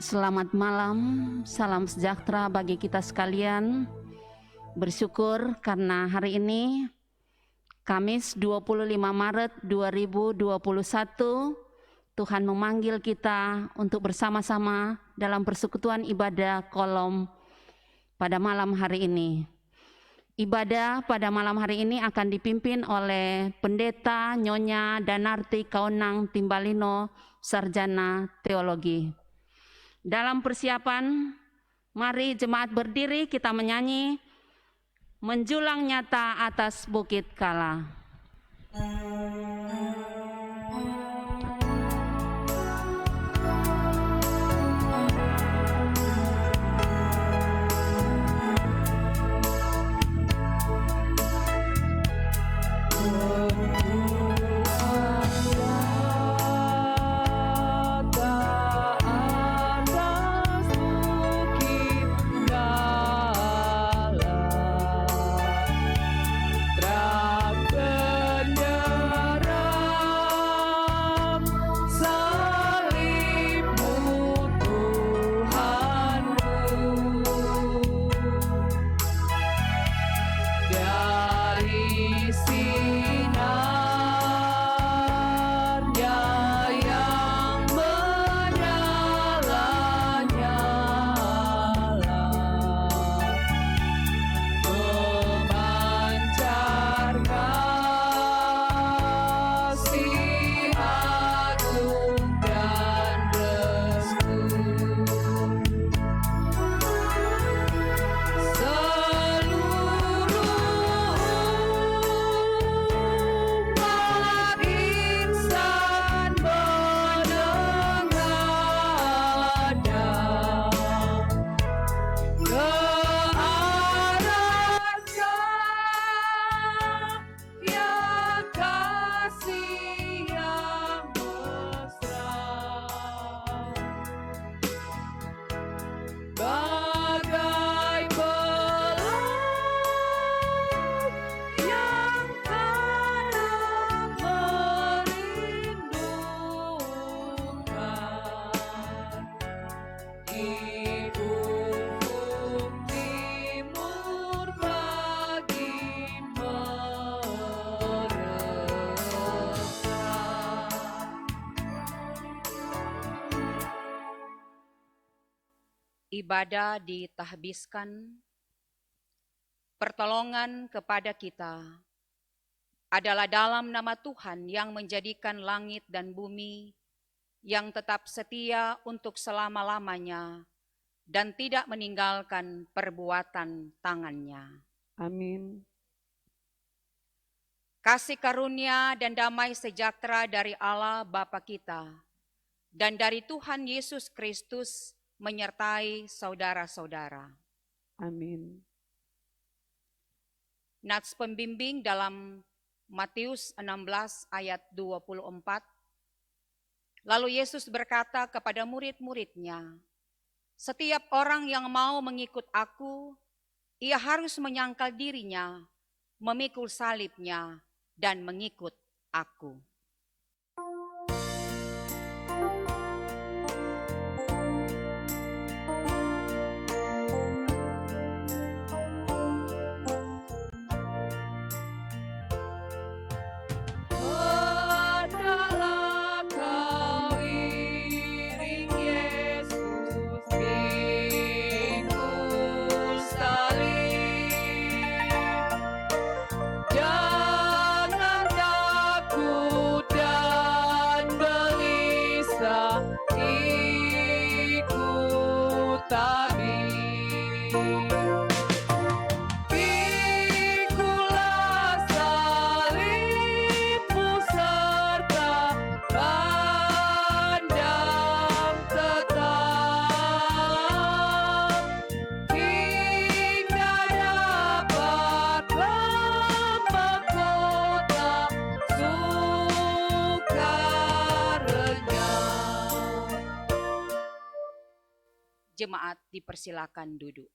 Selamat malam, salam sejahtera bagi kita sekalian. Bersyukur karena hari ini Kamis 25 Maret 2021 Tuhan memanggil kita untuk bersama-sama dalam persekutuan ibadah kolom pada malam hari ini. Ibadah pada malam hari ini akan dipimpin oleh Pendeta Nyonya Danarti Kaunang Timbalino, Sarjana Teologi. Dalam persiapan, mari jemaat berdiri kita menyanyi Menjulang Nyata Atas Bukit Kala. Ibadah ditahbiskan, pertolongan kepada kita adalah dalam nama Tuhan yang menjadikan langit dan bumi, yang tetap setia untuk selama-lamanya dan tidak meninggalkan perbuatan tangannya. Amin. Kasih karunia dan damai sejahtera dari Allah Bapa kita dan dari Tuhan Yesus Kristus menyertai saudara-saudara. Amin. Nats pembimbing dalam Matius 16 ayat 24. Lalu Yesus berkata kepada murid-muridnya, "Setiap orang yang mau mengikut aku, ia harus menyangkal dirinya, memikul salibnya, dan mengikut aku." Jemaat dipersilakan duduk.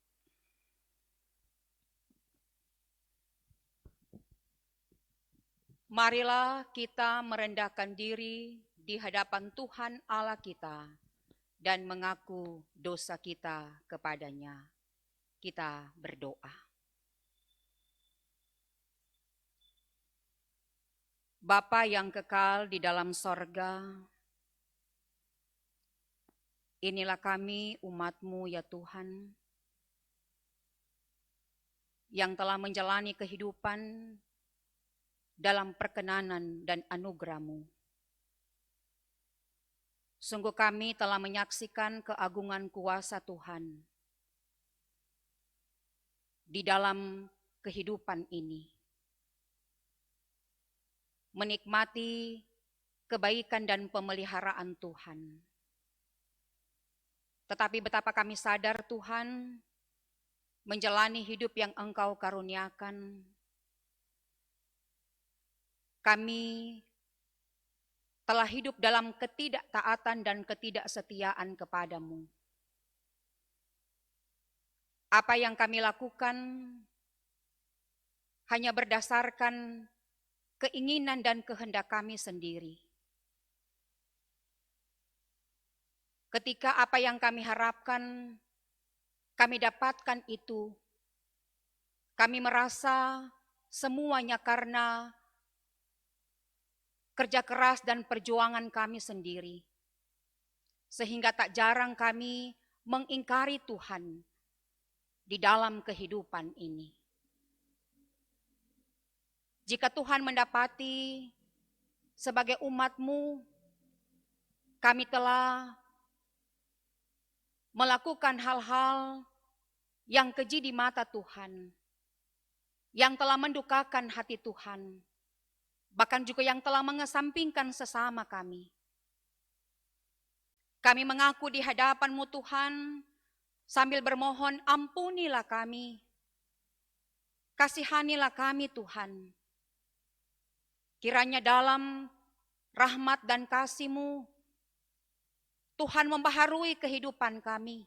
Marilah kita merendahkan diri di hadapan Tuhan Allah kita dan mengaku dosa kita kepadanya. Kita berdoa. Bapa yang kekal di dalam sorga, inilah kami umat-Mu ya Tuhan, yang telah menjalani kehidupan dalam perkenanan dan anugerah-Mu. Sungguh kami telah menyaksikan keagungan kuasa Tuhan di dalam kehidupan ini. Menikmati kebaikan dan pemeliharaan Tuhan. Tetapi betapa kami sadar Tuhan, menjalani hidup yang Engkau karuniakan, kami telah hidup dalam ketidaktaatan dan ketidaksetiaan kepada-Mu. Apa yang kami lakukan hanya berdasarkan keinginan dan kehendak kami sendiri. Ketika apa yang kami harapkan, kami dapatkan itu, kami merasa semuanya karena kerja keras dan perjuangan kami sendiri. Sehingga tak jarang kami mengingkari Tuhan di dalam kehidupan ini. Jika Tuhan mendapati sebagai umat-Mu, kami telah melakukan hal-hal yang keji di mata Tuhan, yang telah mendukakan hati Tuhan, bahkan juga yang telah mengesampingkan sesama kami. Kami mengaku di hadapan-Mu Tuhan, sambil bermohon ampunilah kami, kasihanilah kami Tuhan. Kiranya dalam rahmat dan kasih-Mu, Tuhan membaharui kehidupan kami,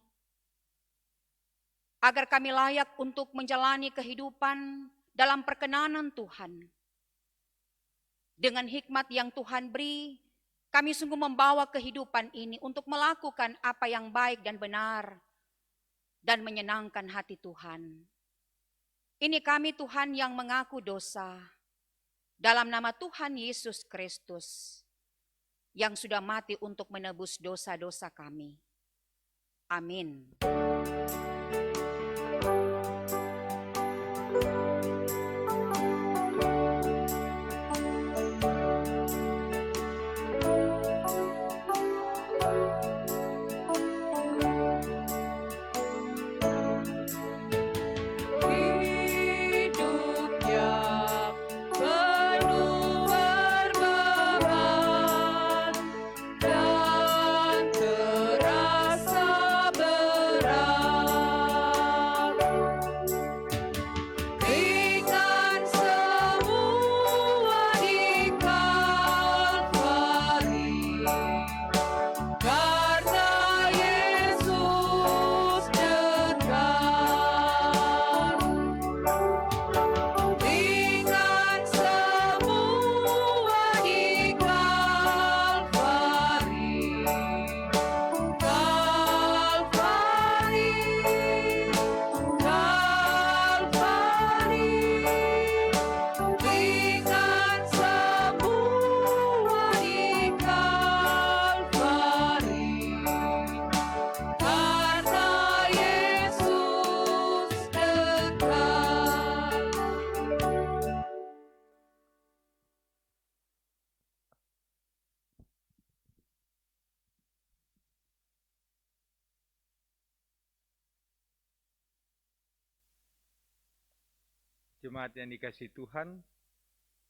agar kami layak untuk menjalani kehidupan dalam perkenanan Tuhan. Dengan hikmat yang Tuhan beri, kami sungguh membawa kehidupan ini untuk melakukan apa yang baik dan benar, dan menyenangkan hati Tuhan. Ini kami Tuhan yang mengaku dosa, dalam nama Tuhan Yesus Kristus, yang sudah mati untuk menebus dosa-dosa kami. Amin. Jemaat yang dikasihi Tuhan,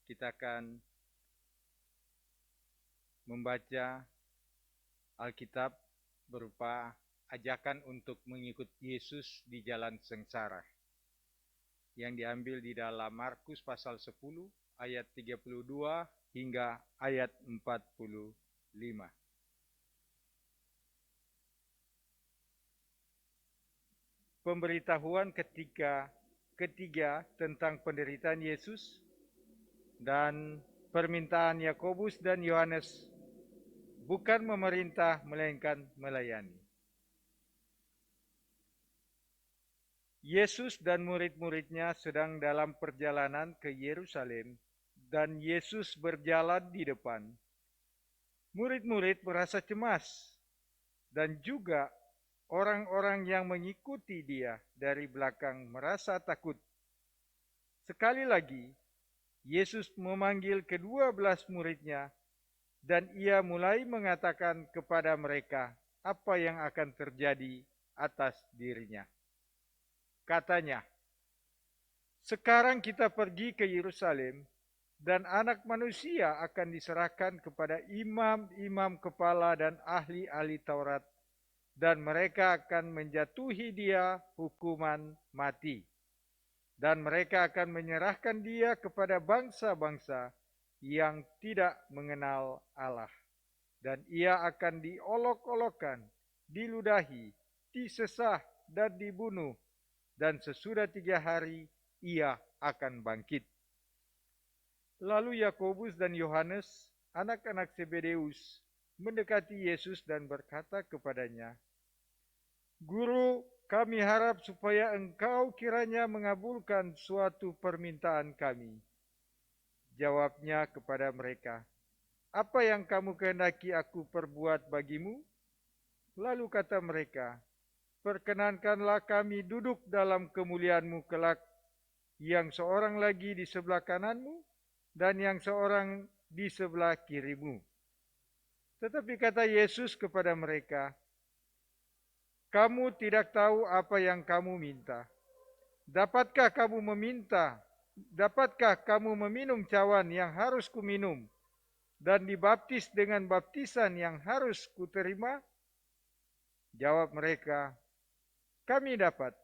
kita akan membaca Alkitab berupa ajakan untuk mengikut Yesus di jalan sengsara, yang diambil di dalam Markus pasal 10 ayat 32 hingga ayat 45. Pemberitahuan ketiga tentang penderitaan Yesus dan permintaan Yakobus dan Yohanes bukan memerintah melainkan melayani. Yesus dan murid-muridnya sedang dalam perjalanan ke Yerusalem dan Yesus berjalan di depan. Murid-murid merasa cemas dan juga orang-orang yang mengikuti dia dari belakang merasa takut. Sekali lagi, Yesus memanggil ke-12 muridnya dan ia mulai mengatakan kepada mereka apa yang akan terjadi atas dirinya. Katanya, sekarang kita pergi ke Yerusalem dan Anak Manusia akan diserahkan kepada imam-imam kepala dan ahli-ahli Taurat, dan mereka akan menjatuhi dia hukuman mati. Dan mereka akan menyerahkan dia kepada bangsa-bangsa yang tidak mengenal Allah. Dan ia akan diolok-olokkan, diludahi, disesah, dan dibunuh. Dan sesudah 3 hari ia akan bangkit. Lalu Yakobus dan Yohanes, anak-anak Zebedeus, mendekati Yesus dan berkata kepadanya, Guru, kami harap supaya engkau kiranya mengabulkan suatu permintaan kami. Jawabnya kepada mereka, apa yang kamu kehendaki aku perbuat bagimu? Lalu kata mereka, perkenankanlah kami duduk dalam kemuliaan-Mu kelak, yang seorang lagi di sebelah kananmu dan yang seorang di sebelah kirimu. Tetapi kata Yesus kepada mereka, kamu tidak tahu apa yang kamu minta. Dapatkah kamu meminum cawan yang harus kuminum dan dibaptis dengan baptisan yang harus kuterima? Jawab mereka, kami dapat.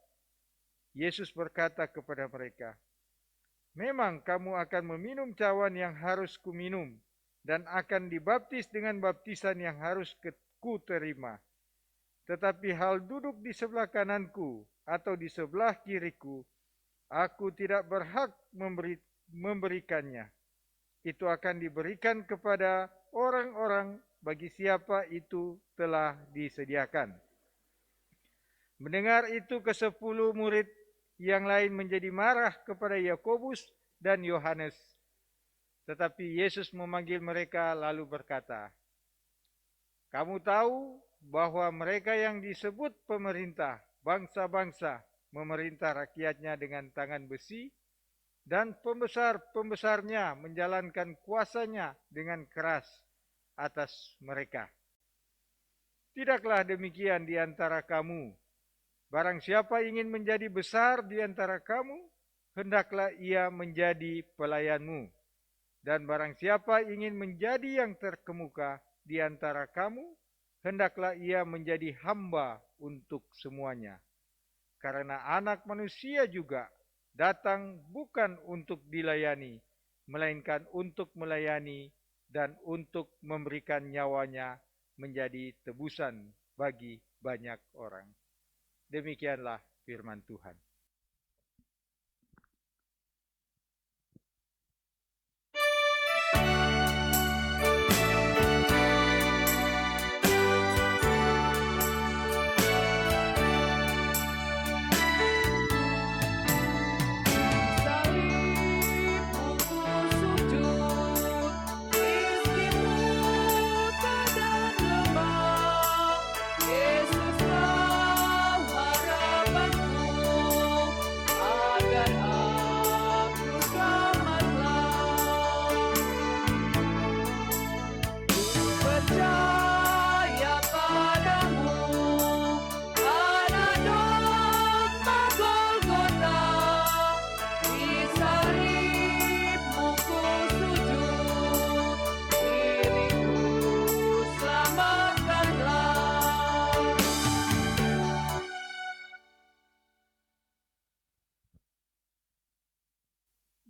Yesus berkata kepada mereka, memang kamu akan meminum cawan yang harus kuminum dan akan dibaptis dengan baptisan yang harus kuterima. Tetapi hal duduk di sebelah kananku atau di sebelah kiriku, aku tidak berhak memberikannya. Itu akan diberikan kepada orang-orang bagi siapa itu telah disediakan. Mendengar itu ke-10 murid yang lain menjadi marah kepada Yakobus dan Yohanes. Tetapi Yesus memanggil mereka lalu berkata, kamu tahu bahwa mereka yang disebut pemerintah bangsa-bangsa memerintah rakyatnya dengan tangan besi, dan pembesar-pembesarnya menjalankan kuasanya dengan keras atas mereka. Tidaklah demikian di antara kamu. Barang siapa ingin menjadi besar di antara kamu, hendaklah ia menjadi pelayanmu. Dan barang siapa ingin menjadi yang terkemuka di antara kamu, hendaklah ia menjadi hamba untuk semuanya. Karena Anak Manusia juga datang bukan untuk dilayani, melainkan untuk melayani dan untuk memberikan nyawanya menjadi tebusan bagi banyak orang. Demikianlah firman Tuhan.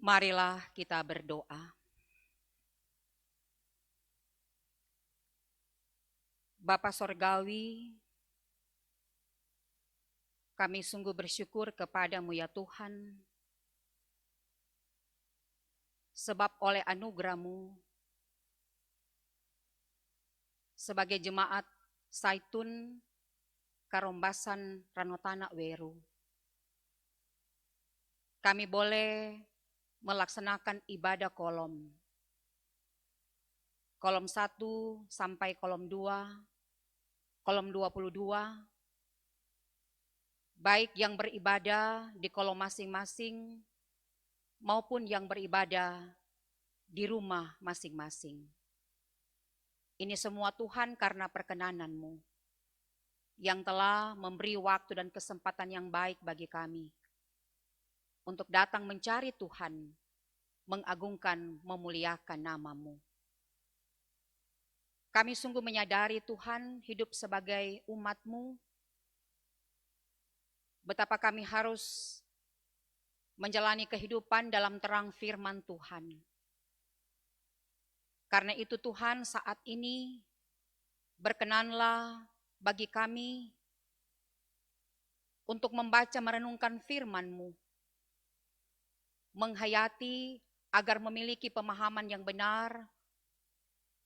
Marilah kita berdoa. Bapa Sorgawi, kami sungguh bersyukur kepadamu ya Tuhan, sebab oleh anugerah-Mu sebagai jemaat Saitun Karombasan Ranotana Weru. Kami boleh melaksanakan ibadah kolom. Kolom 1 sampai kolom 2, kolom 22, baik yang beribadah di kolom masing-masing maupun yang beribadah di rumah masing-masing. Ini semua Tuhan karena perkenanan-Mu yang telah memberi waktu dan kesempatan yang baik bagi kami untuk datang mencari Tuhan, mengagungkan, memuliakan nama-Mu. Kami sungguh menyadari Tuhan hidup sebagai umat-Mu, betapa kami harus menjalani kehidupan dalam terang firman Tuhan. Karena itu Tuhan saat ini berkenanlah bagi kami untuk membaca merenungkan firman-Mu, menghayati agar memiliki pemahaman yang benar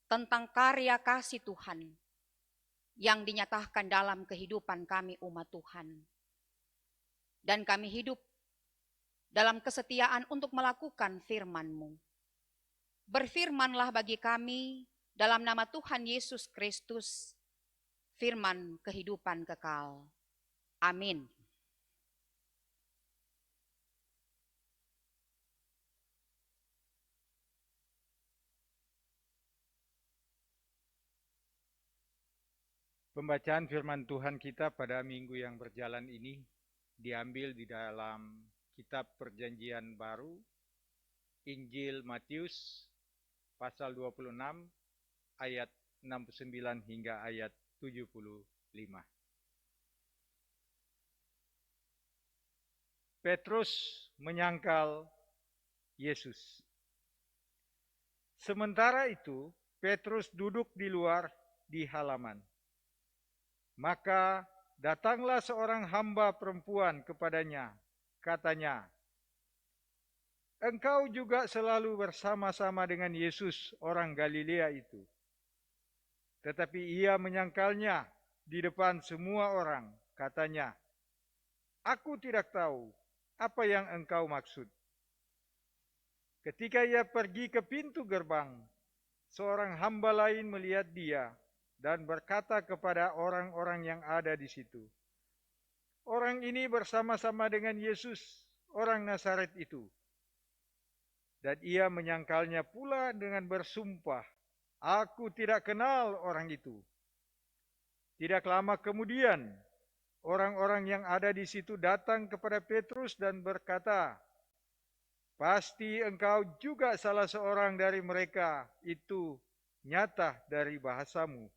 tentang karya kasih Tuhan yang dinyatakan dalam kehidupan kami umat Tuhan. Dan kami hidup dalam kesetiaan untuk melakukan firman-Mu. Berfirmanlah bagi kami dalam nama Tuhan Yesus Kristus, firman kehidupan kekal. Amin. Pembacaan firman Tuhan kita pada minggu yang berjalan ini diambil di dalam kitab Perjanjian Baru, Injil Matius, pasal 26, ayat 69 hingga ayat 75. Petrus menyangkal Yesus. Sementara itu, Petrus duduk di luar di halaman. Maka datanglah seorang hamba perempuan kepadanya, katanya, "Engkau juga selalu bersama-sama dengan Yesus orang Galilea itu." Tetapi ia menyangkalnya di depan semua orang, katanya, "Aku tidak tahu apa yang engkau maksud." Ketika ia pergi ke pintu gerbang, seorang hamba lain melihat dia dan berkata kepada orang-orang yang ada di situ, "Orang ini bersama-sama dengan Yesus, orang Nazaret itu." Dan ia menyangkalnya pula dengan bersumpah, "Aku tidak kenal orang itu." Tidak lama kemudian, orang-orang yang ada di situ datang kepada Petrus dan berkata, "Pasti engkau juga salah seorang dari mereka itu, nyata dari bahasamu."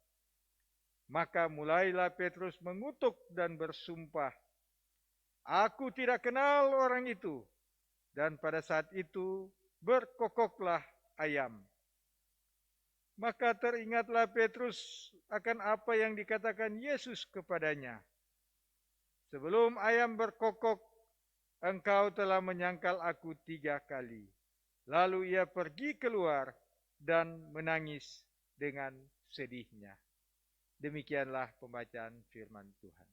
Maka mulailah Petrus mengutuk dan bersumpah, "Aku tidak kenal orang itu." Dan pada saat itu berkokoklah ayam. Maka teringatlah Petrus akan apa yang dikatakan Yesus kepadanya, "Sebelum ayam berkokok, engkau telah menyangkal aku 3 kali." Lalu ia pergi keluar dan menangis dengan sedihnya. Demikianlah pembacaan firman Tuhan.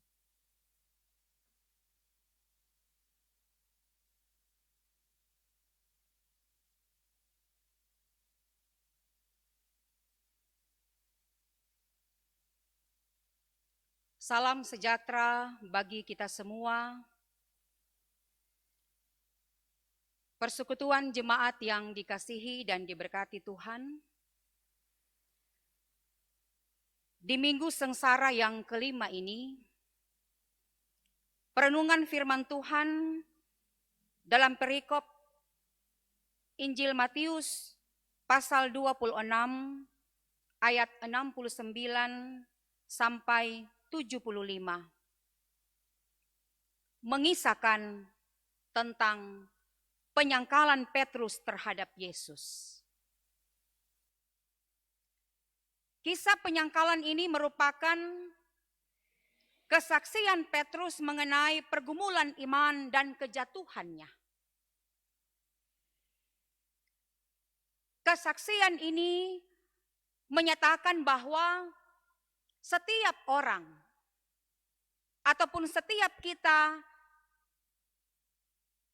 Salam sejahtera bagi kita semua. Persekutuan jemaat yang dikasihi dan diberkati Tuhan. Di minggu sengsara yang kelima ini, perenungan firman Tuhan dalam perikop Injil Matius pasal 26 ayat 69 sampai 75 mengisahkan tentang penyangkalan Petrus terhadap Yesus. Kisah penyangkalan ini merupakan kesaksian Petrus mengenai pergumulan iman dan kejatuhannya. Kesaksian ini menyatakan bahwa setiap orang ataupun setiap kita,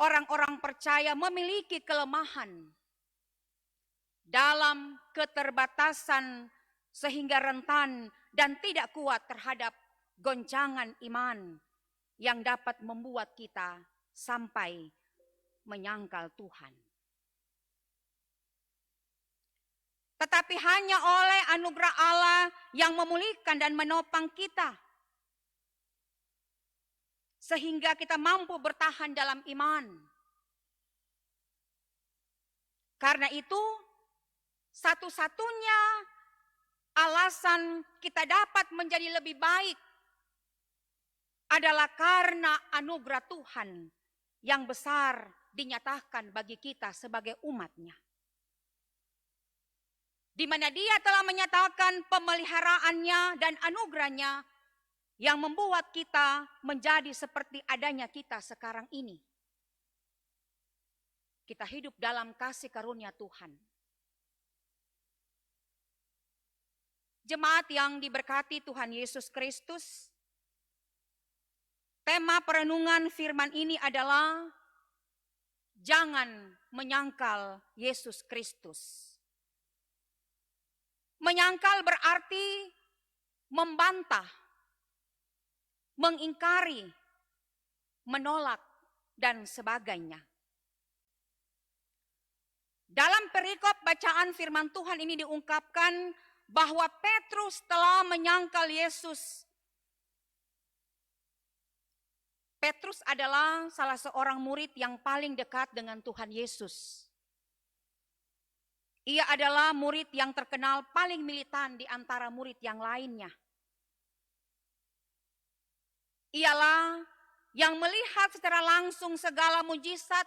orang-orang percaya, memiliki kelemahan dalam keterbatasan sehingga rentan dan tidak kuat terhadap goncangan iman yang dapat membuat kita sampai menyangkal Tuhan. Tetapi hanya oleh anugerah Allah yang memulihkan dan menopang kita, sehingga kita mampu bertahan dalam iman. Karena itu, satu-satunya alasan kita dapat menjadi lebih baik adalah karena anugerah Tuhan yang besar dinyatakan bagi kita sebagai umat-Nya. Di mana Dia telah menyatakan pemeliharaannya dan anugerahnya yang membuat kita menjadi seperti adanya kita sekarang ini. Kita hidup dalam kasih karunia Tuhan. Jemaat yang diberkati Tuhan Yesus Kristus, tema perenungan firman ini adalah jangan menyangkal Yesus Kristus. Menyangkal berarti membantah, mengingkari, menolak, dan sebagainya. Dalam perikop bacaan firman Tuhan ini diungkapkan bahwa Petrus telah menyangkal Yesus. Petrus adalah salah seorang murid yang paling dekat dengan Tuhan Yesus. Ia adalah murid yang terkenal paling militan di antara murid yang lainnya. Ialah yang melihat secara langsung segala mujizat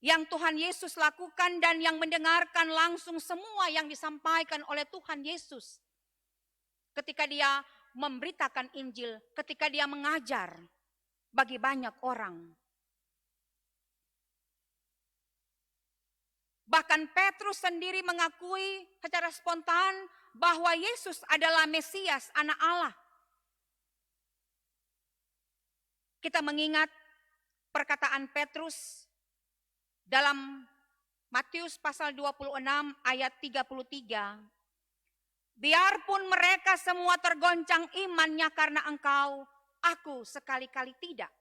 yang Tuhan Yesus lakukan dan yang mendengarkan langsung semua yang disampaikan oleh Tuhan Yesus. Ketika Dia memberitakan Injil, ketika Dia mengajar bagi banyak orang. Bahkan Petrus sendiri mengakui secara spontan bahwa Yesus adalah Mesias, Anak Allah. Kita mengingat perkataan Petrus dalam Matius pasal 26 ayat 33. Biarpun mereka semua tergoncang imannya karena engkau, aku sekali-kali tidak.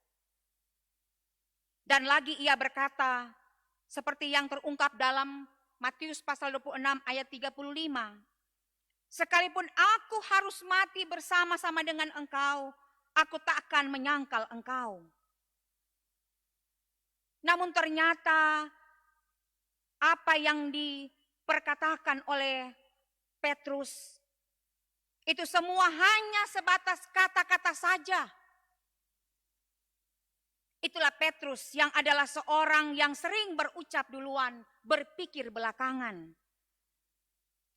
Dan lagi ia berkata, seperti yang terungkap dalam Matius pasal 26 ayat 35. Sekalipun aku harus mati bersama-sama dengan engkau, aku tak akan menyangkal engkau. Namun ternyata apa yang diperkatakan oleh Petrus itu semua hanya sebatas kata-kata saja. Itulah Petrus yang adalah seorang yang sering berucap duluan, berpikir belakangan.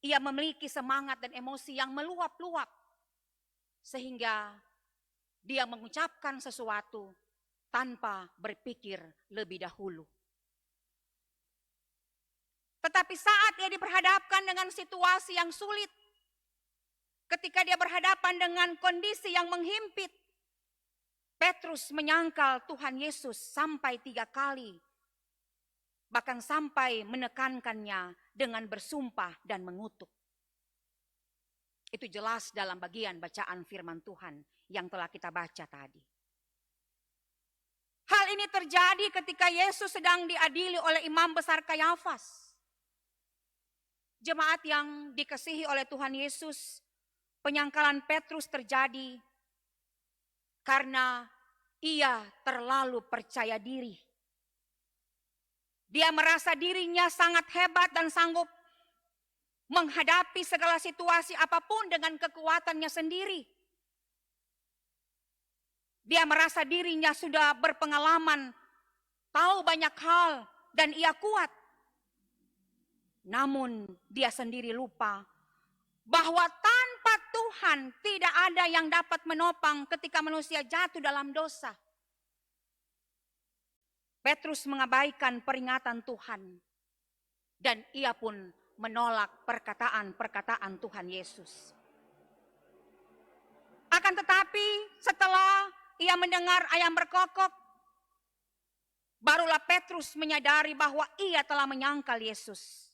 Ia memiliki semangat dan emosi yang meluap-luap. Sehingga dia mengucapkan sesuatu tanpa berpikir lebih dahulu. Tetapi saat dia diperhadapkan dengan situasi yang sulit, ketika dia berhadapan dengan kondisi yang menghimpit, Petrus menyangkal Tuhan Yesus sampai 3 kali. Bahkan sampai menekankannya dengan bersumpah dan mengutuk. Itu jelas dalam bagian bacaan firman Tuhan yang telah kita baca tadi. Hal ini terjadi ketika Yesus sedang diadili oleh imam besar Kayafas. Jemaat yang dikasihi oleh Tuhan Yesus, penyangkalan Petrus terjadi karena ia terlalu percaya diri. Dia merasa dirinya sangat hebat dan sanggup menghadapi segala situasi apapun dengan kekuatannya sendiri. Dia merasa dirinya sudah berpengalaman, tahu banyak hal, dan ia kuat. Namun dia sendiri lupa bahwa tanpa Tuhan tidak ada yang dapat menopang ketika manusia jatuh dalam dosa. Petrus mengabaikan peringatan Tuhan dan ia pun menolak perkataan-perkataan Tuhan Yesus. Akan tetapi setelah ia mendengar ayam berkokok, barulah Petrus menyadari bahwa ia telah menyangkal Yesus.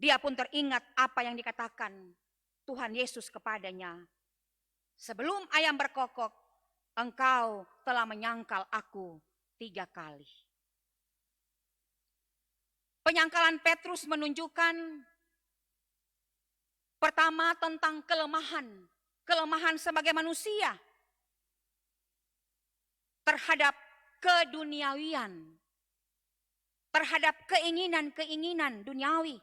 Dia pun teringat apa yang dikatakan Tuhan Yesus kepadanya. Sebelum ayam berkokok, engkau telah menyangkal aku 3 kali. Penyangkalan Petrus menunjukkan pertama tentang kelemahan sebagai manusia terhadap keduniawian, terhadap keinginan-keinginan duniawi.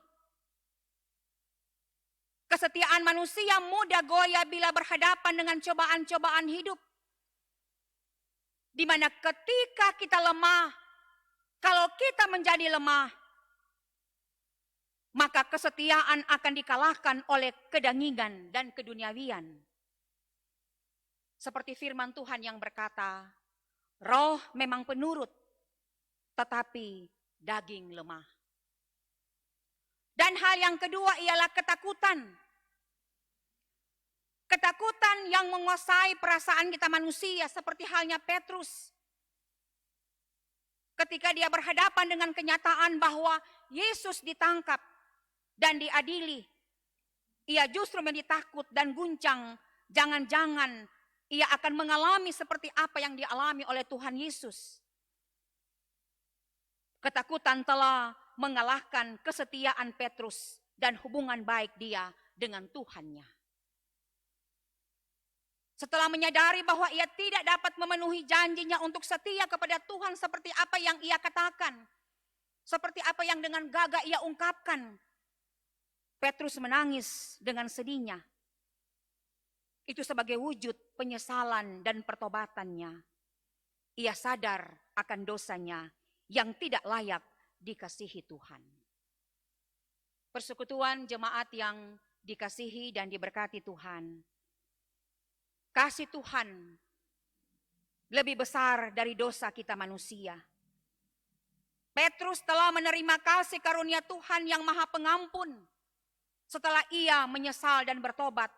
Kesetiaan manusia mudah goyah bila berhadapan dengan cobaan-cobaan hidup. Di mana ketika kita lemah, kalau kita menjadi lemah, maka kesetiaan akan dikalahkan oleh kedangingan dan keduniawian. Seperti firman Tuhan yang berkata, roh memang penurut, tetapi daging lemah. Dan hal yang kedua ialah ketakutan. Ketakutan yang menguasai perasaan kita manusia seperti halnya Petrus. Ketika dia berhadapan dengan kenyataan bahwa Yesus ditangkap dan diadili, ia justru menjadi takut dan guncang. Jangan-jangan ia akan mengalami seperti apa yang dialami oleh Tuhan Yesus. Ketakutan telah mengalahkan kesetiaan Petrus dan hubungan baik dia dengan Tuhannya. Setelah menyadari bahwa ia tidak dapat memenuhi janjinya untuk setia kepada Tuhan seperti apa yang ia katakan, seperti apa yang dengan gagah ia ungkapkan, Petrus menangis dengan sedihnya. Itu sebagai wujud penyesalan dan pertobatannya. Ia sadar akan dosanya yang tidak layak dikasihi Tuhan. Persekutuan jemaat yang dikasihi dan diberkati Tuhan. Kasih Tuhan lebih besar dari dosa kita manusia. Petrus telah menerima kasih karunia Tuhan yang Maha Pengampun setelah ia menyesal dan bertobat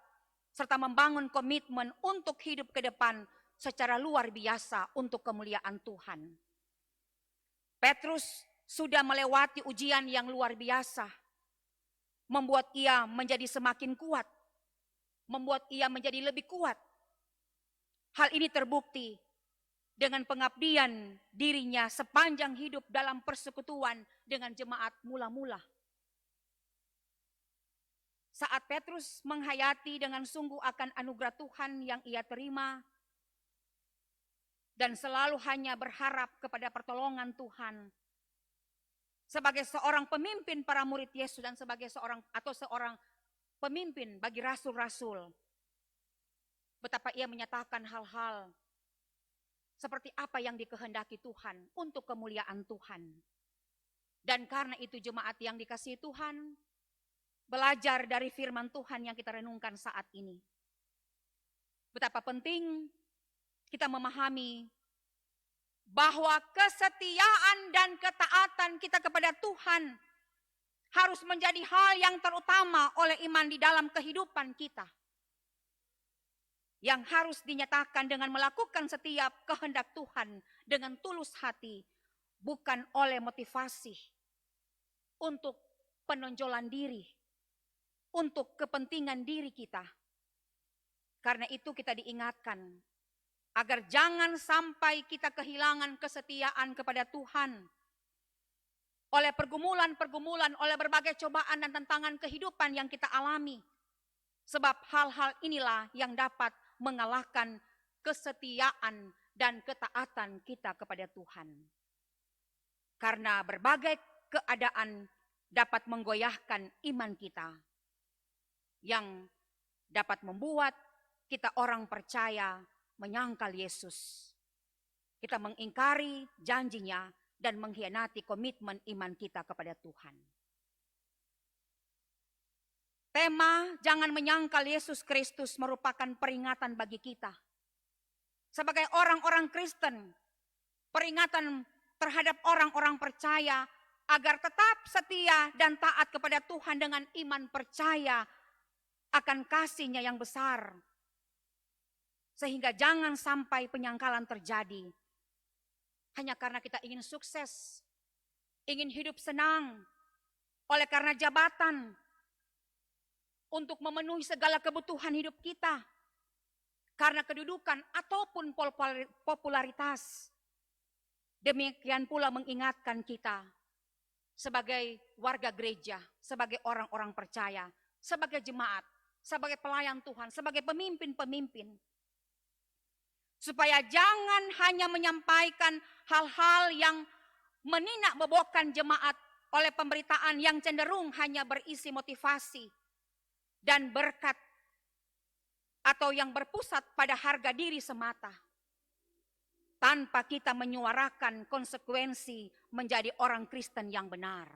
serta membangun komitmen untuk hidup ke depan secara luar biasa untuk kemuliaan Tuhan. Petrus sudah melewati ujian yang luar biasa, membuat ia menjadi semakin kuat, membuat ia menjadi lebih kuat. Hal ini terbukti dengan pengabdian dirinya sepanjang hidup dalam persekutuan dengan jemaat mula-mula. Saat Petrus menghayati dengan sungguh akan anugerah Tuhan yang ia terima dan selalu hanya berharap kepada pertolongan Tuhan, sebagai seorang pemimpin para murid Yesus dan sebagai seorang pemimpin bagi rasul-rasul, betapa ia menyatakan hal-hal seperti apa yang dikehendaki Tuhan untuk kemuliaan Tuhan. Dan karena itu jemaat yang dikasihi Tuhan, belajar dari firman Tuhan yang kita renungkan saat ini. Betapa penting kita memahami bahwa kesetiaan dan ketaatan kita kepada Tuhan harus menjadi hal yang terutama oleh iman di dalam kehidupan kita. Yang harus dinyatakan dengan melakukan setiap kehendak Tuhan dengan tulus hati, bukan oleh motivasi untuk penonjolan diri, untuk kepentingan diri kita. Karena itu kita diingatkan agar jangan sampai kita kehilangan kesetiaan kepada Tuhan oleh pergumulan-pergumulan, oleh berbagai cobaan dan tantangan kehidupan yang kita alami. Sebab hal-hal inilah yang dapat mengalahkan kesetiaan dan ketaatan kita kepada Tuhan. Karena berbagai keadaan dapat menggoyahkan iman kita, yang dapat membuat kita orang percaya menyangkal Yesus. Kita mengingkari janjinya dan mengkhianati komitmen iman kita kepada Tuhan. Tema jangan menyangkal Yesus Kristus merupakan peringatan bagi kita. Sebagai orang-orang Kristen, peringatan terhadap orang-orang percaya agar tetap setia dan taat kepada Tuhan dengan iman percaya akan kasih-Nya yang besar. Sehingga jangan sampai penyangkalan terjadi. Hanya karena kita ingin sukses, ingin hidup senang, oleh karena jabatan, untuk memenuhi segala kebutuhan hidup kita, karena kedudukan ataupun popularitas. Demikian pula mengingatkan kita sebagai warga gereja, sebagai orang-orang percaya, sebagai jemaat, sebagai pelayan Tuhan, sebagai pemimpin-pemimpin. Supaya jangan hanya menyampaikan hal-hal yang meninak-bobokkan jemaat oleh pemberitaan yang cenderung hanya berisi motivasi dan berkat, atau yang berpusat pada harga diri semata, tanpa kita menyuarakan konsekuensi menjadi orang Kristen yang benar.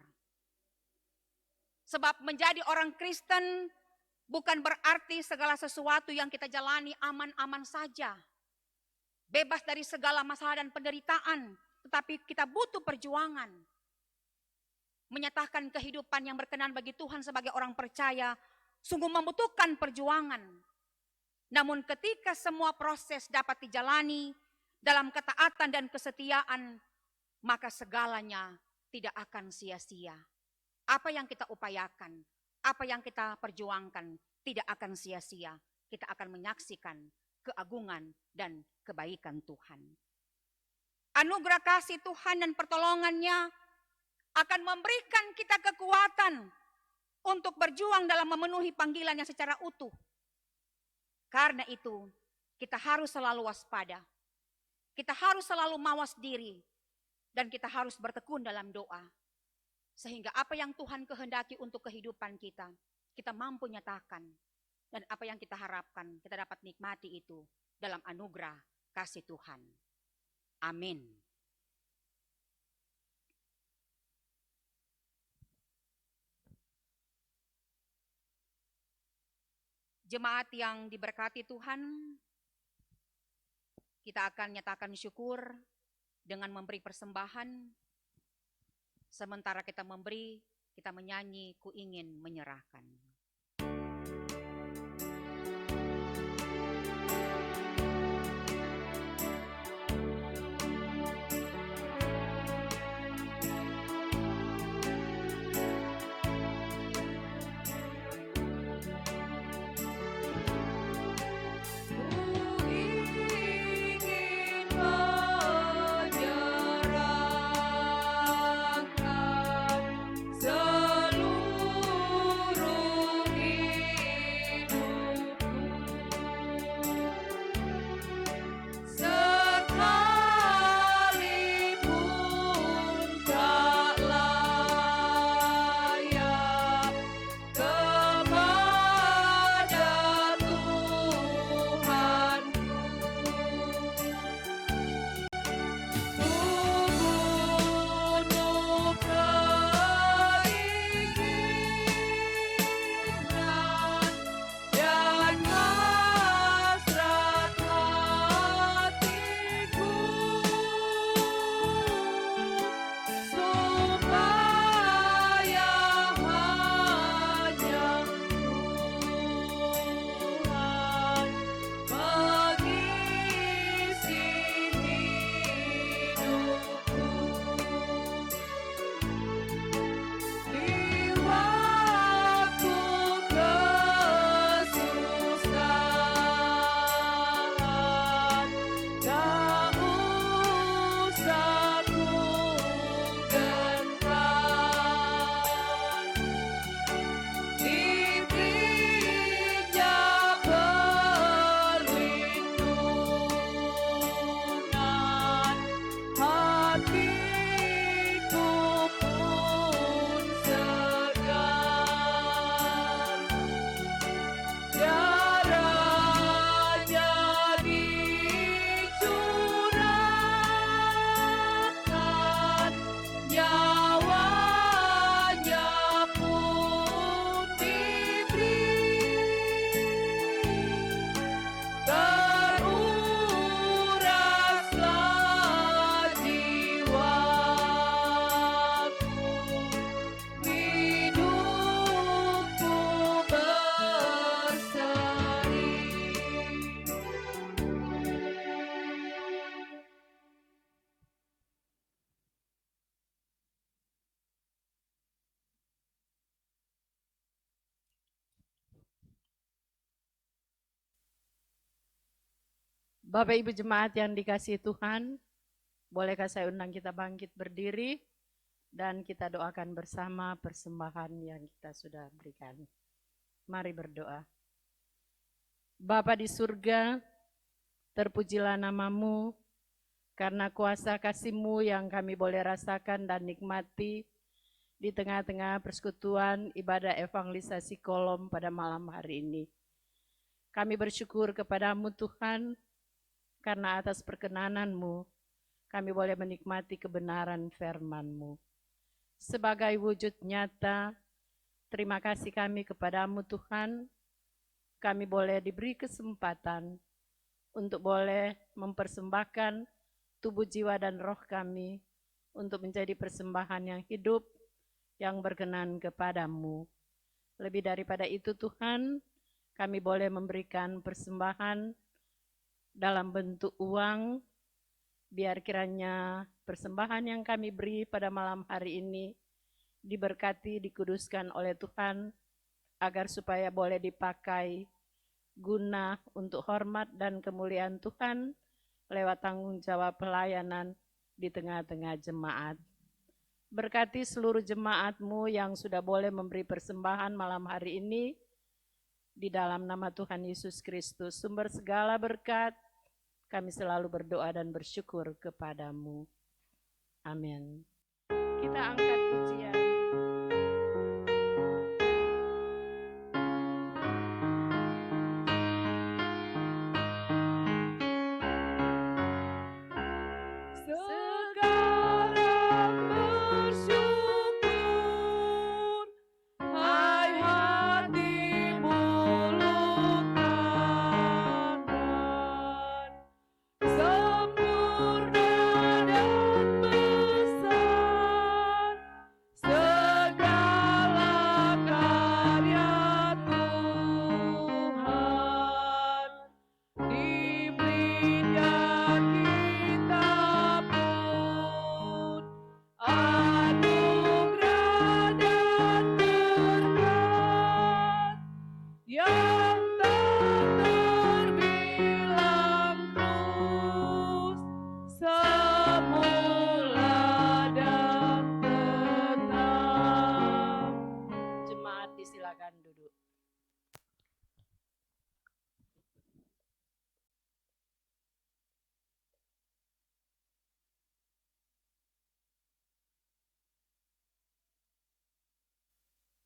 Sebab menjadi orang Kristen bukan berarti segala sesuatu yang kita jalani aman-aman saja, bebas dari segala masalah dan penderitaan, tetapi kita butuh perjuangan. Menyatakan kehidupan yang berkenan bagi Tuhan sebagai orang percaya sungguh membutuhkan perjuangan. Namun ketika semua proses dapat dijalani dalam ketaatan dan kesetiaan, maka segalanya tidak akan sia-sia. Apa yang kita upayakan, apa yang kita perjuangkan tidak akan sia-sia. Kita akan menyaksikan keagungan dan kebaikan Tuhan. Anugerah kasih Tuhan dan pertolongan-Nya akan memberikan kita kekuatan untuk berjuang dalam memenuhi panggilan-Nya secara utuh. Karena itu, kita harus selalu waspada. Kita harus selalu mawas diri. Dan kita harus bertekun dalam doa. Sehingga apa yang Tuhan kehendaki untuk kehidupan kita, kita mampu nyatakan. Dan apa yang kita harapkan, kita dapat nikmati itu dalam anugerah kasih Tuhan. Amin. Jemaat yang diberkati Tuhan, kita akan nyatakan syukur dengan memberi persembahan. Sementara kita memberi, kita menyanyi, ku ingin menyerahkan. Seluruh Bapak Ibu jemaat yang dikasihi Tuhan, bolehkah saya undang kita bangkit berdiri dan kita doakan bersama persembahan yang kita sudah berikan. Mari berdoa. Bapa di surga, terpujilah namamu, karena kuasa kasih-Mu yang kami boleh rasakan dan nikmati di tengah-tengah persekutuan ibadah evangelisasi Kolom pada malam hari ini. Kami bersyukur kepada-Mu Tuhan, karena atas perkenanan-Mu, kami boleh menikmati kebenaran firman-Mu. Sebagai wujud nyata, terima kasih kami kepada-Mu Tuhan, kami boleh diberi kesempatan untuk boleh mempersembahkan tubuh, jiwa, dan roh kami untuk menjadi persembahan yang hidup, yang berkenan kepada-Mu. Lebih daripada itu Tuhan, kami boleh memberikan persembahan dalam bentuk uang, biar kiranya persembahan yang kami beri pada malam hari ini diberkati, dikuduskan oleh Tuhan, agar supaya boleh dipakai guna untuk hormat dan kemuliaan Tuhan lewat tanggung jawab pelayanan di tengah-tengah jemaat. Berkati seluruh jemaat-Mu yang sudah boleh memberi persembahan malam hari ini, di dalam nama Tuhan Yesus Kristus, sumber segala berkat, kami selalu berdoa dan bersyukur kepada-Mu. Amin. Kita angkat pujian. Sekarang bersyukur, hai hati mulut tangan, sempurna dan besar segala karya Tuhan. Diberinya kita pun anugerah dan berkat yang tak terbilang terus, semula dan tetap. Jemaat disilakan duduk.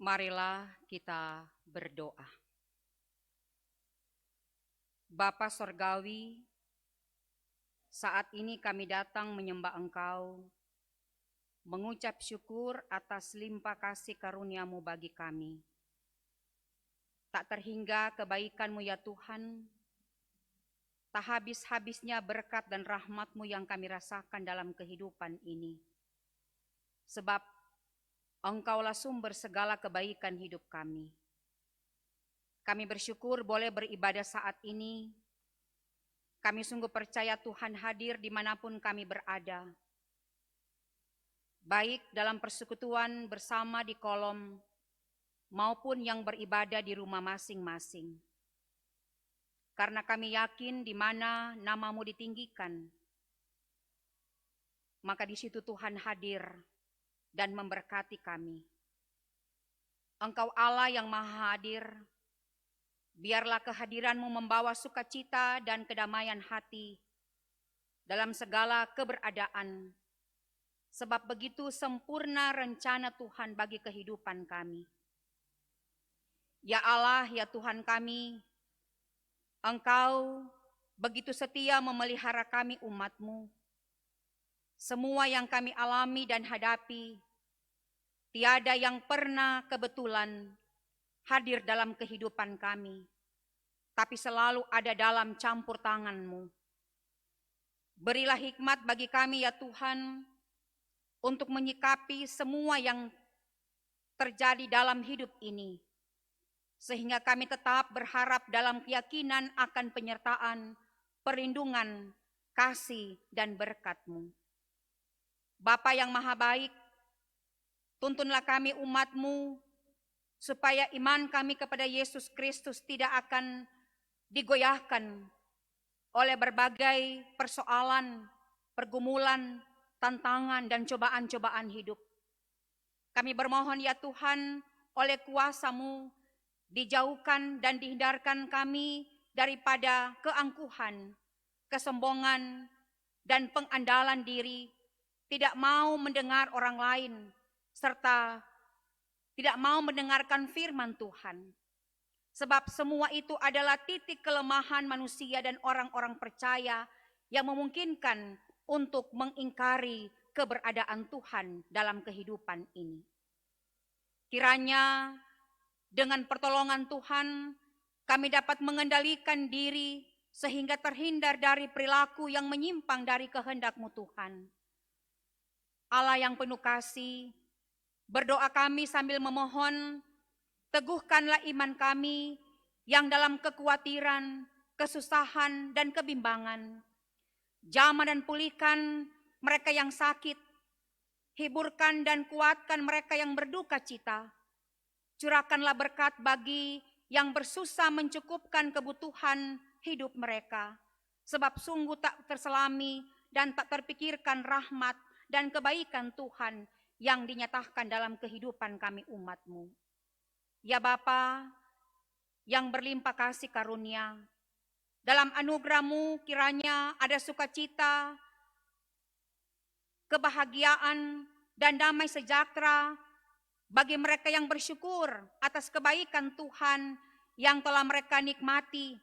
Marilah kita berdoa. Bapa Sorgawi, saat ini kami datang menyembah Engkau, mengucap syukur atas limpah kasih karunia-Mu bagi kami. Tak terhingga kebaikan-Mu ya Tuhan, tak habis-habisnya berkat dan rahmat-Mu yang kami rasakan dalam kehidupan ini. Sebab Engkaulah sumber segala kebaikan hidup kami. Kami bersyukur boleh beribadah saat ini. Kami sungguh percaya Tuhan hadir dimanapun kami berada. Baik dalam persekutuan bersama di Kolom, maupun yang beribadah di rumah masing-masing. Karena kami yakin di mana nama-Mu ditinggikan, maka di situ Tuhan hadir dan memberkati kami. Engkau Allah yang Maha Hadir, biarlah kehadiran-Mu membawa sukacita dan kedamaian hati dalam segala keberadaan, sebab begitu sempurna rencana Tuhan bagi kehidupan kami. Ya Allah, ya Tuhan kami, Engkau begitu setia memelihara kami umat-Mu. Semua yang kami alami dan hadapi, tiada yang pernah kebetulan hadir dalam kehidupan kami, tapi selalu ada dalam campur tangan-Mu. Berilah hikmat bagi kami ya Tuhan, untuk menyikapi semua yang terjadi dalam hidup ini, sehingga kami tetap berharap dalam keyakinan akan penyertaan, perlindungan, kasih, dan berkat-Mu. Bapa yang Maha Baik, tuntunlah kami umat-Mu, supaya iman kami kepada Yesus Kristus tidak akan digoyahkan oleh berbagai persoalan, pergumulan, tantangan, dan cobaan-cobaan hidup. Kami bermohon ya Tuhan, oleh kuasa-Mu, dijauhkan dan dihindarkan kami daripada keangkuhan, kesombongan, dan pengandalan diri, tidak mau mendengar orang lain, serta tidak mau mendengarkan firman Tuhan. Sebab semua itu adalah titik kelemahan manusia dan orang-orang percaya yang memungkinkan untuk mengingkari keberadaan Tuhan dalam kehidupan ini. Kiranya dengan pertolongan Tuhan kami dapat mengendalikan diri sehingga terhindar dari perilaku yang menyimpang dari kehendak-Mu Tuhan. Allah yang penuh kasih, berdoa kami sambil memohon, teguhkanlah iman kami yang dalam kekhawatiran, kesusahan, dan kebimbangan. Jamah dan pulihkan mereka yang sakit, hiburkan dan kuatkan mereka yang berduka cita. Curahkanlah berkat bagi yang bersusah mencukupkan kebutuhan hidup mereka. Sebab sungguh tak terselami dan tak terpikirkan rahmat dan kebaikan Tuhan yang dinyatakan dalam kehidupan kami umat-Mu. Ya Bapa yang berlimpah kasih karunia, dalam anugerah-Mu kiranya ada sukacita, kebahagiaan, dan damai sejahtera bagi mereka yang bersyukur atas kebaikan Tuhan yang telah mereka nikmati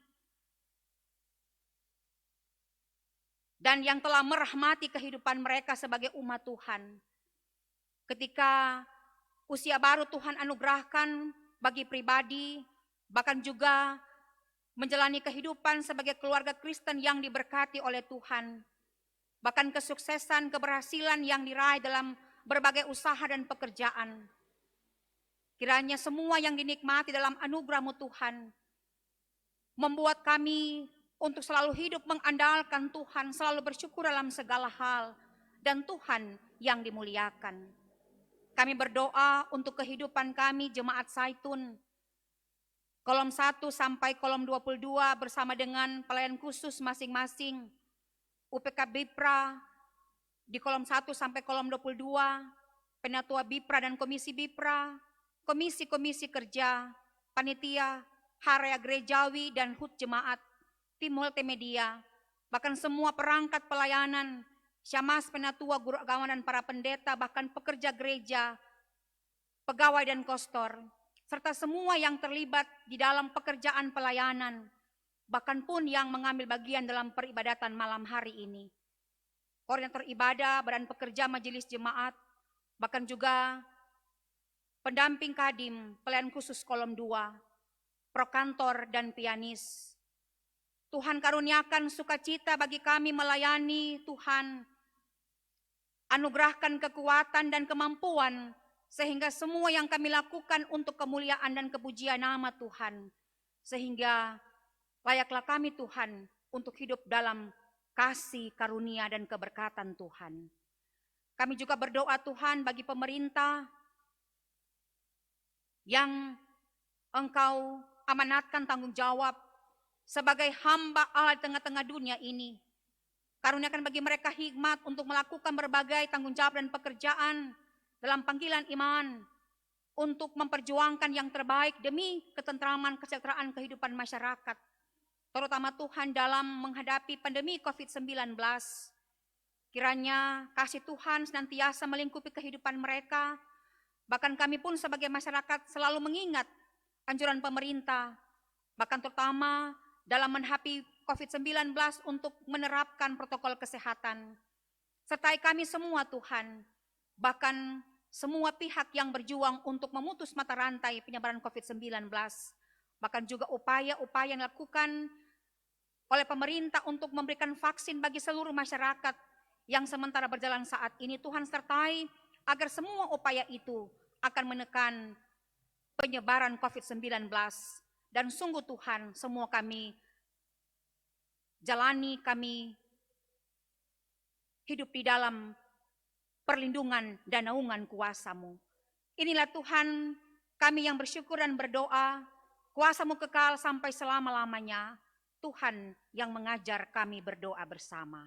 dan yang telah merahmati kehidupan mereka sebagai umat Tuhan. Ketika usia baru Tuhan anugerahkan bagi pribadi, bahkan juga menjalani kehidupan sebagai keluarga Kristen yang diberkati oleh Tuhan. Bahkan kesuksesan, keberhasilan yang diraih dalam berbagai usaha dan pekerjaan. Kiranya semua yang dinikmati dalam anugerah-Mu Tuhan membuat kami untuk selalu hidup mengandalkan Tuhan, selalu bersyukur dalam segala hal, dan Tuhan yang dimuliakan. Kami berdoa untuk kehidupan kami Jemaat Zaitun, kolom 1 sampai kolom 22 bersama dengan pelayan khusus masing-masing, UPK Bipra di kolom 1 sampai kolom 22, Penatua Bipra dan Komisi Bipra, Komisi-komisi kerja, panitia, Harea Gerejawi dan HUT Jemaat, tim multimedia, bahkan semua perangkat pelayanan, Syamas, Penatua, guru agama dan para pendeta, bahkan pekerja gereja, pegawai dan kostor, serta semua yang terlibat di dalam pekerjaan pelayanan, bahkan pun yang mengambil bagian dalam peribadatan malam hari ini. Koordinator ibadah, badan pekerja majelis jemaat, bahkan juga pendamping kadim, pelayan khusus kolom 2, prokantor dan pianis. Tuhan karuniakan sukacita bagi kami melayani Tuhan. Anugerahkan kekuatan dan kemampuan sehingga semua yang kami lakukan untuk kemuliaan dan kepujian nama Tuhan. Sehingga layaklah kami Tuhan untuk hidup dalam kasih, karunia, dan keberkatan Tuhan. Kami juga berdoa Tuhan bagi pemerintah yang Engkau amanatkan tanggung jawab sebagai hamba Allah di tengah-tengah dunia ini. Karuniakan bagi mereka hikmat untuk melakukan berbagai tanggung jawab dan pekerjaan dalam panggilan iman untuk memperjuangkan yang terbaik demi ketentraman kesejahteraan kehidupan masyarakat. Terutama Tuhan dalam menghadapi pandemi COVID-19. Kiranya kasih Tuhan senantiasa melingkupi kehidupan mereka. Bahkan kami pun sebagai masyarakat selalu mengingat anjuran pemerintah, bahkan terutama dalam menghadapi COVID-19 untuk menerapkan protokol kesehatan. Sertai kami semua Tuhan, bahkan semua pihak yang berjuang untuk memutus mata rantai penyebaran COVID-19. Bahkan juga upaya-upaya yang dilakukan oleh pemerintah untuk memberikan vaksin bagi seluruh masyarakat yang sementara berjalan saat ini. Tuhan sertai agar semua upaya itu akan menekan penyebaran COVID-19. Dan sungguh Tuhan, semua kami jalani, kami hidup di dalam perlindungan dan naungan kuasa-Mu. Inilah Tuhan kami yang bersyukur dan berdoa, kuasa-Mu kekal sampai selama-lamanya. Tuhan yang mengajar kami berdoa bersama.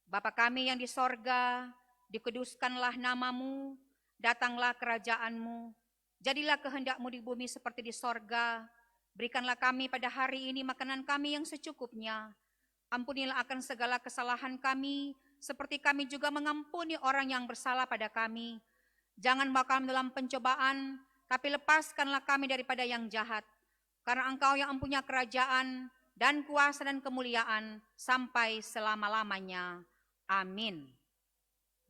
Bapa kami yang di sorga, dikuduskanlah namamu, datanglah kerajaanmu, jadilah kehendak-mu di bumi seperti di sorga. Berikanlah kami pada hari ini makanan kami yang secukupnya. Ampunilah akan segala kesalahan kami, seperti kami juga mengampuni orang yang bersalah pada kami. Jangan bawa kami dalam pencobaan, tapi lepaskanlah kami daripada yang jahat. Karena Engkau yang mempunyai kerajaan dan kuasa dan kemuliaan sampai selama-lamanya. Amin.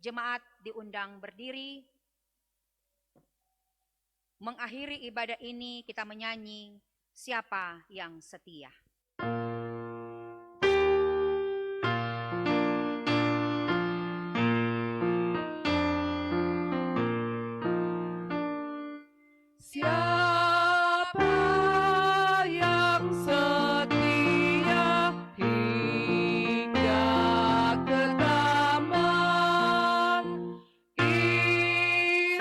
Jemaat diundang berdiri. Mengakhiri ibadah ini kita menyanyi Siapa yang Setia. Siapa yang setia hingga ke tamat, iring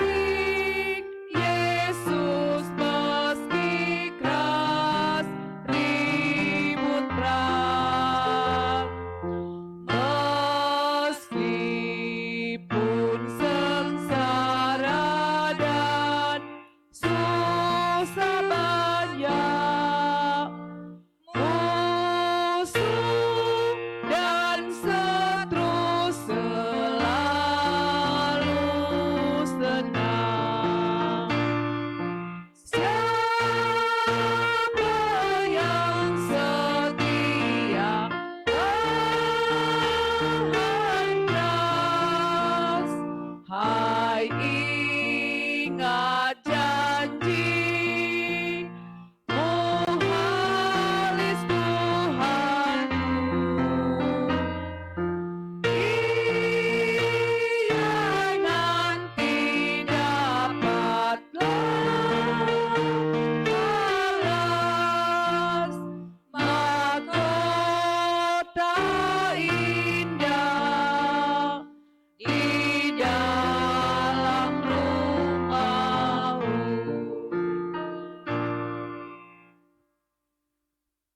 Yesus meski keras ribut berat, meskipun sengsara dan susah banyak, musuh dan setru selalu senang. Siapa yang setia tahan keras, hai ingat janji muhalis Tuhanmu. Ia nanti dapatlah balas mahkota indah di dalam rumahmu.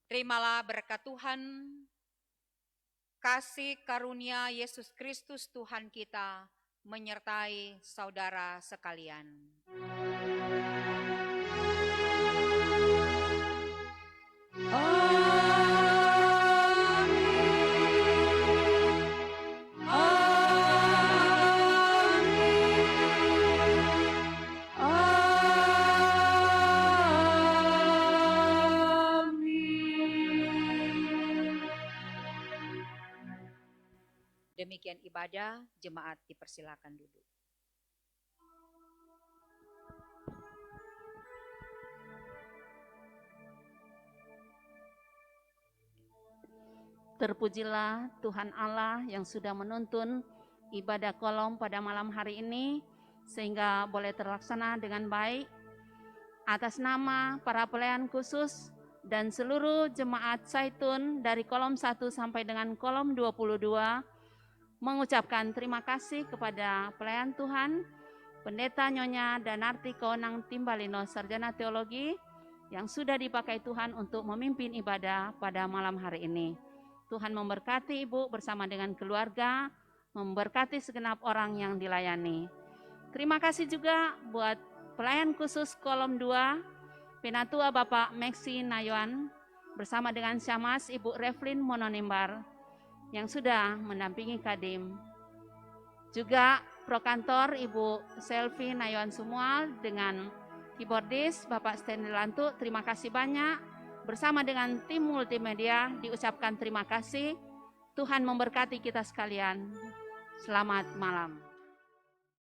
Terimalah berkat Tuhan, kasih karunia Yesus Kristus Tuhan kita menyertai saudara sekalian. Demikian ibadah, jemaat dipersilakan duduk. Terpujilah Tuhan Allah yang sudah menuntun ibadah kolom pada malam hari ini sehingga boleh terlaksana dengan baik. Atas nama para pelayan khusus dan seluruh jemaat Zaitun dari kolom 1 sampai dengan kolom 22 mengucapkan terima kasih kepada pelayan Tuhan, Pendeta Nyonya Danarti Keonang Timbalino Sarjana Teologi yang sudah dipakai Tuhan untuk memimpin ibadah pada malam hari ini. Tuhan memberkati Ibu bersama dengan keluarga, memberkati segenap orang yang dilayani. Terima kasih juga buat pelayan khusus kolom 2, Penatua Bapak Meksi Nayuan bersama dengan Syamas Ibu Reflin Mononimbar yang sudah mendampingi Kadim. Juga Prokantor Ibu Selvi Nayuan Sumual dengan keyboardis Bapak Stanley Lantu, terima kasih banyak. Bersama dengan tim multimedia diucapkan terima kasih. Tuhan memberkati kita sekalian. Selamat malam.